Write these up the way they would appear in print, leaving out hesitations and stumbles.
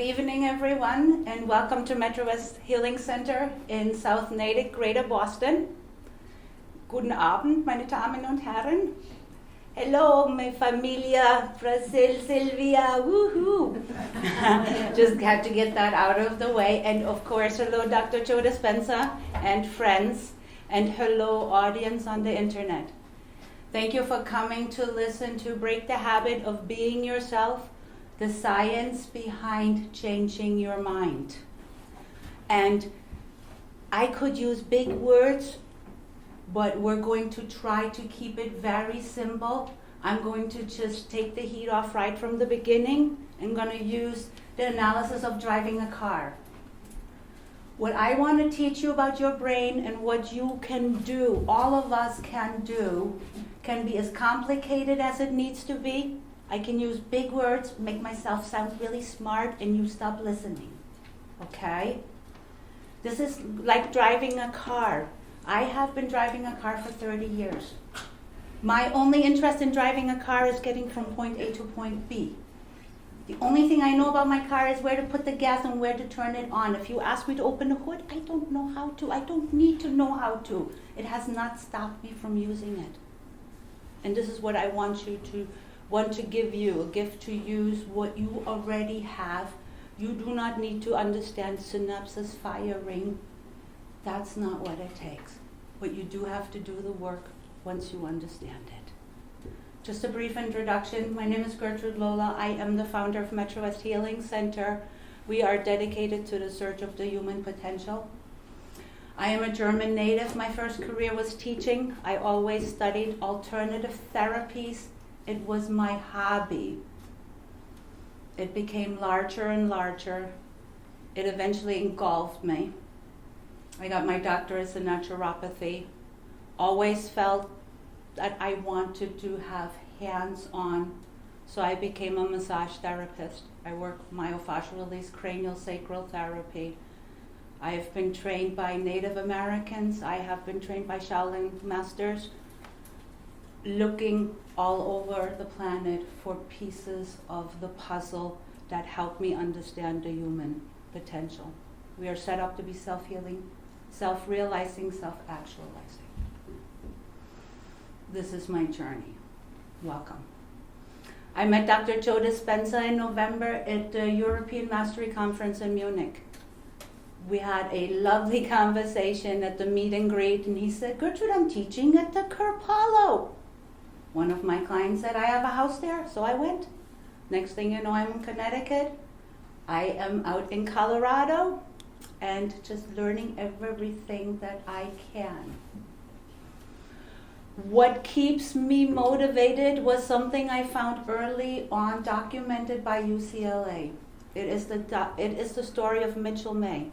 evening, everyone, and welcome to Metrowest Healing Center in S.Natick, Greater Boston. Guten Abend, meine Damen und Herren. Hello, my familia, Brazil, Silvia, woohoo! Just had to get that out of the way. And of course, hello, Dr. Joe Dispenza and friends, and hello, audience on the internet. Thank you for coming to listen to Break the Habit of Being Yourself, the science behind changing your mind. And I could use big words, but we're going to try to keep it very simple. I'm going to just take the heat off right from the beginning. I'm going to use the analysis of driving a car. What I want to teach you about your brain and what you can do, all of us can do, can be as complicated as it needs to be. I can use big words, make myself sound really smart, and you stop listening. Okay? This is like driving a car. I have been driving a car for 30 years. My only interest in driving a car is getting from point A to point B. The only thing I know about my car is where to put the gas and where to turn it on. If you ask me to open the hood, I don't know how to. I don't need to know how to. It has not stopped me from using it. And this is what I want to give you, a gift to use what you already have. You do not need to understand synapses firing. That's not what it takes. But you do have to do the work once you understand it. Just a brief introduction. My name is Gertrud Lola. I am the founder of Metrowest Healing Center. We are dedicated to the search of the human potential. I am a German native. My first career was teaching. I always studied alternative therapies. It was my hobby. It became larger and larger. It eventually engulfed me. I got my doctorate in naturopathy. Always felt that I wanted to have hands-on, so I became a massage therapist. I work myofascial release, cranial sacral therapy. I have been trained by Native Americans. I have been trained by Shaolin masters, looking all over the planet for pieces of the puzzle that help me understand the human potential. We are set up to be self-healing, self-realizing, self-actualizing. This is my journey. Welcome. I met Dr. Joe Dispenza in November at the European Mastery Conference in Munich. We had a lovely conversation at the meet and greet, and he said, "Gurtrud, I'm teaching at the Kerpalo." One of my clients said, "I have a house there," so I went. Next thing you know, I'm in Connecticut. I am out in Colorado and just learning everything that I can. What keeps me motivated was something I found early on, documented by UCLA. It is the story of Mitchell May.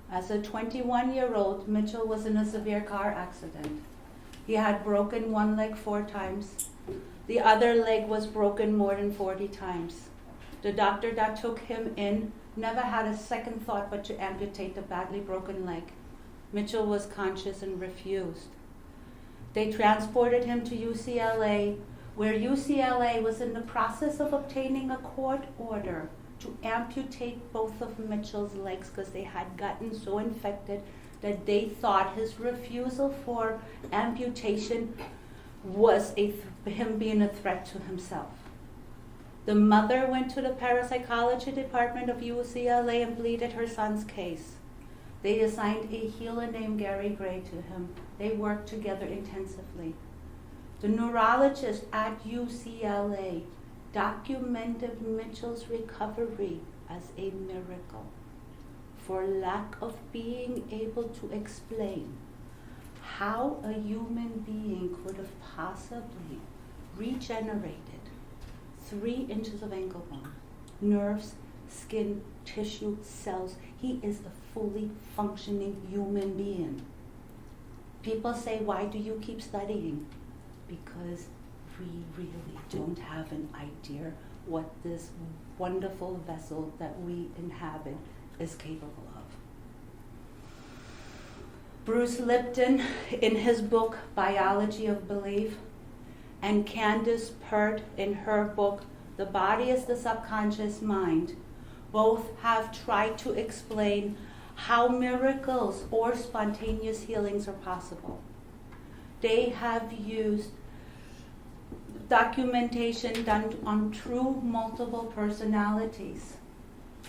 As a 21-year-old, Mitchell was in a severe car accident. He had broken one leg 4 times. The other leg was broken more than 40 times. The doctor that took him in never had a second thought but to amputate the badly broken leg. Mitchell was conscious and refused. They transported him to UCLA, where UCLA was in the process of obtaining a court order to amputate both of Mitchell's legs because they had gotten so infected that they thought his refusal for amputation was him being a threat to himself. The mother went to the parapsychology department of UCLA and pleaded her son's case. They assigned a healer named Gary Gray to him. They worked together intensively. The neurologist at UCLA documented Mitchell's recovery as a miracle, for lack of being able to explain how a human being could have possibly regenerated 3 inches of ankle bone, nerves, skin, tissue, cells. He is a fully functioning human being. People say, "Why do you keep studying?" Because we really don't have an idea what this wonderful vessel that we inhabit is capable of. Bruce Lipton, in his book Biology of Belief, and Candace Pert in her book The Body is the Subconscious Mind, Both have tried to explain how miracles or spontaneous healings are possible. They have used documentation done on true multiple personalities.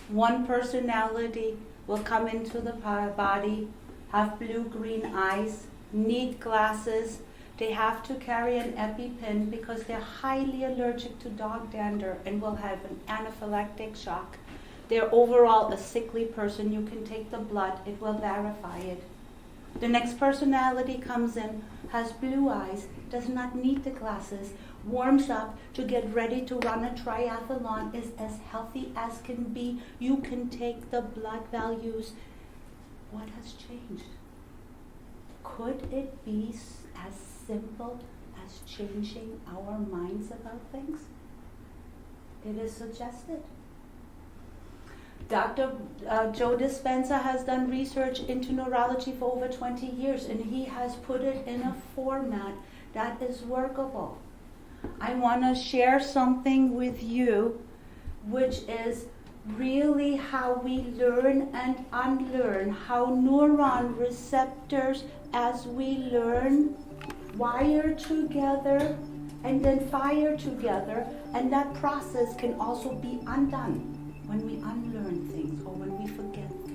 One personality will come into the body, have blue-green eyes, need glasses. They have to carry an EpiPen because they're highly allergic to dog dander and will have an anaphylactic shock. They're overall a sickly person. You can take the blood, it will verify it. The next personality comes in, has blue eyes, does not need the glasses, warms up to get ready to run a triathlon, is as healthy as can be. You can take the blood values. What has changed? Could it be as simple as changing our minds about things? It is suggested. Dr. Joe Dispenza has done research into neurology for over 20 years, and he has put it in a format that is workable. I want to share something with you, which is really how we learn and unlearn, how neuron receptors, as we learn, wire together and then fire together, and that process can also be undone when we unlearn things or when we forget things.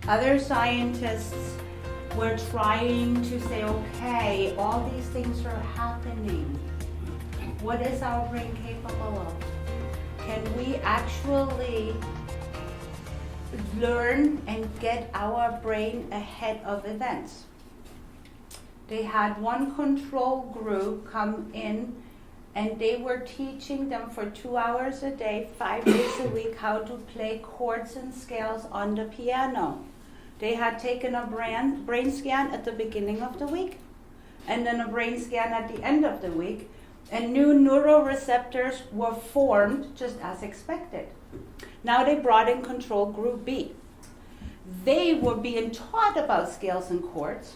Other scientists were trying to say, okay, all these things are happening. What is our brain capable of? Can we actually learn and get our brain ahead of events? They had one control group come in, and they were teaching them for 2 hours a day, 5 days a week, how to play chords and scales on the piano. They had taken a brain scan at the beginning of the week, and then a brain scan at the end of the week, and new neuroreceptors were formed just as expected. Now they brought in control group B. They were being taught about scales and chords.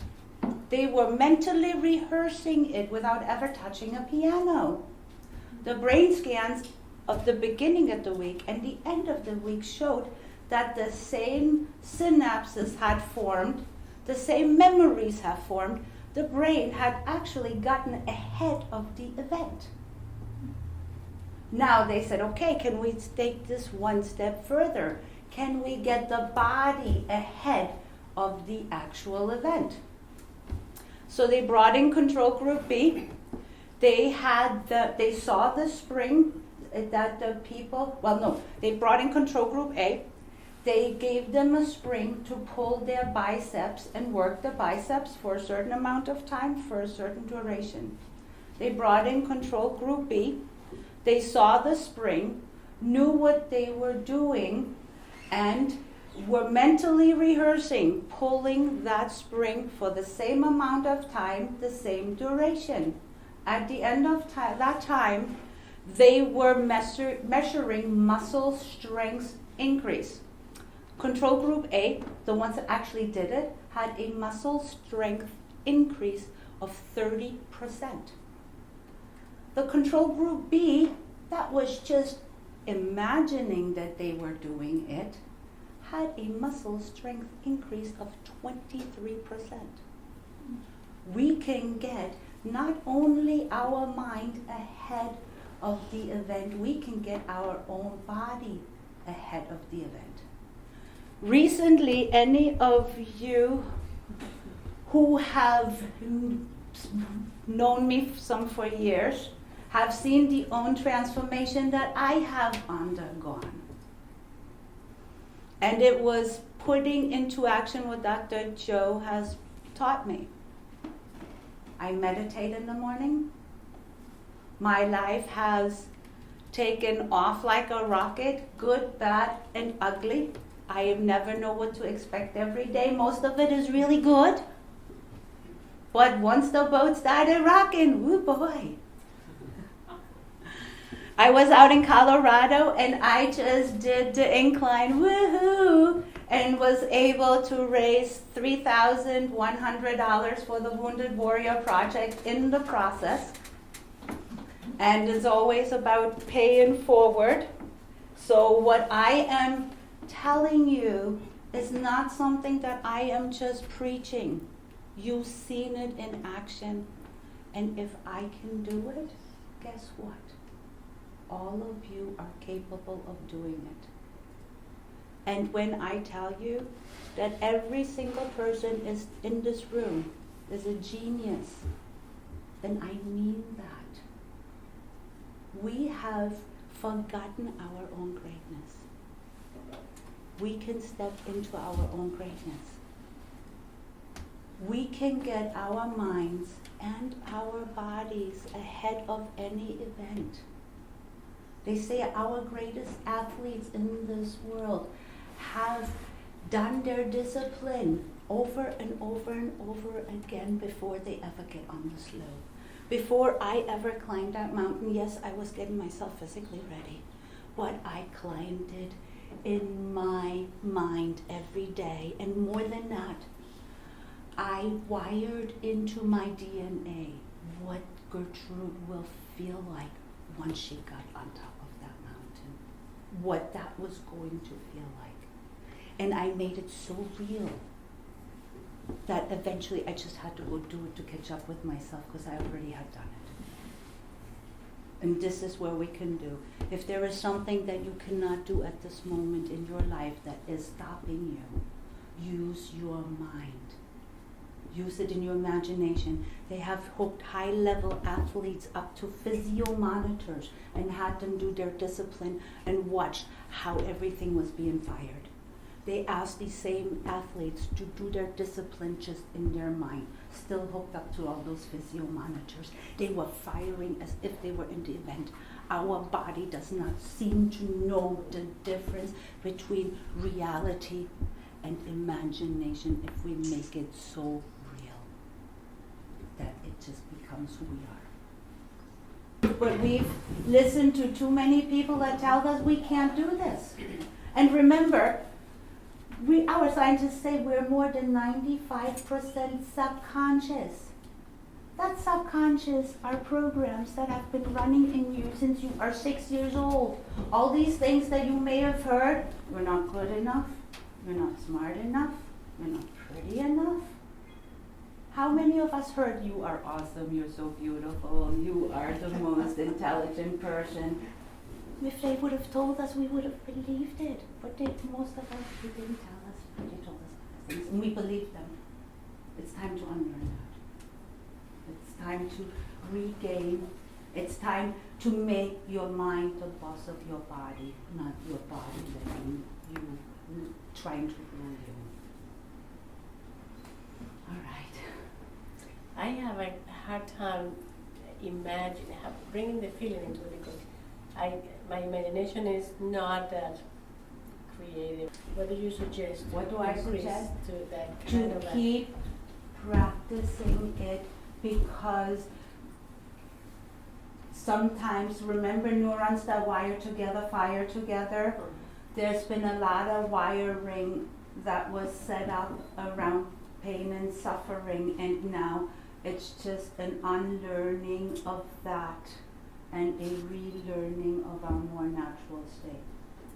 They were mentally rehearsing it without ever touching a piano. The brain scans of the beginning of the week and the end of the week showed that the same synapses had formed, the same memories have formed. The brain had actually gotten ahead of the event. Now they said, okay, can we take this one step further? Can we get the body ahead of the actual event? So they brought in control group B. They saw the spring that the people, they brought in control group A. They gave them a spring to pull their biceps and work the biceps for a certain amount of time for a certain duration. They brought in control group B. They saw the spring, knew what they were doing, and were mentally rehearsing, pulling that spring for the same amount of time, the same duration. At the end of that time, they were measuring muscle strength increase. Control group A, the ones that actually did it, had a muscle strength increase of 30%. The control group B, that was just imagining that they were doing it, had a muscle strength increase of 23%. We can get not only our mind ahead of the event, we can get our own body ahead of the event. Recently, any of you who have known me some for years have seen the own transformation that I have undergone. And it was putting into action what Dr. Joe has taught me. I meditate in the morning. My life has taken off like a rocket, good, bad, and ugly. I never know what to expect every day. Most of it is really good. But once the boat started rocking, woo boy. I was out in Colorado and I just did the incline, woohoo, and was able to raise $3,100 for the Wounded Warrior Project in the process. And it's always about paying forward. So what I am telling you is not something that I am just preaching. You've seen it in action. And if I can do it, guess what? All of you are capable of doing it. And when I tell you that every single person is in this room is a genius, then I mean that. We have forgotten our own greatness. We can step into our own greatness. We can get our minds and our bodies ahead of any event. They say our greatest athletes in this world have done their discipline over and over and over again before they ever get on the slope. Before I ever climbed that mountain, yes, I was getting myself physically ready, but I climbed it in my mind every day. And more than that, I wired into my DNA what Gurtrud will feel like once she got on top of that mountain, what that was going to feel like. And I made it so real that eventually I just had to go do it to catch up with myself because I already had done it. And this is where we can do. If there is something that you cannot do at this moment in your life that is stopping you, use your mind. Use it in your imagination. They have hooked high-level athletes up to physio monitors and had them do their discipline and watch how everything was being fired. They asked these same athletes to do their discipline just in their mind, still hooked up to all those physio monitors. They were firing as if they were in the event. Our body does not seem to know the difference between reality and imagination if we make it so that it just becomes who we are. But we've listened to too many people that tell us we can't do this. And remember, our scientists say we're more than 95% subconscious. That subconscious are programs that have been running in you since you are 6 years old. All these things that you may have heard, you're not good enough, you're not smart enough, you're not pretty enough. How many of us heard, you are awesome, you're so beautiful, you are the most intelligent person? If they would have told us, we would have believed it. But most of us, they didn't tell us, they told us other things, and we believed them. It's time to unlearn that. It's time to regain. It's time to make your mind the boss of your body, not your body letting you, trying to rule you. All right. I have a hard time bringing the feeling into it because my imagination is not that creative. What do you suggest? What do I suggest? To that to keep practicing it, because sometimes, remember, neurons that wire together fire together. There's been a lot of wiring that was set up around pain and suffering, and now It's just an unlearning of that and a relearning of our more natural state.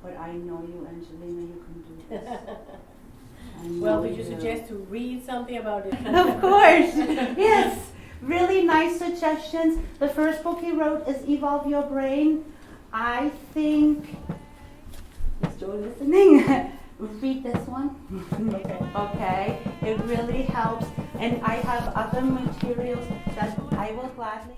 But I know you, Angelina, you can do this. Well, would you suggest to read something about it? Of course, yes. Really nice suggestions. The first book he wrote is Evolve Your Brain. I think, is Joe listening? Read this one. Okay, it really helps. And I have other materials that I will gladly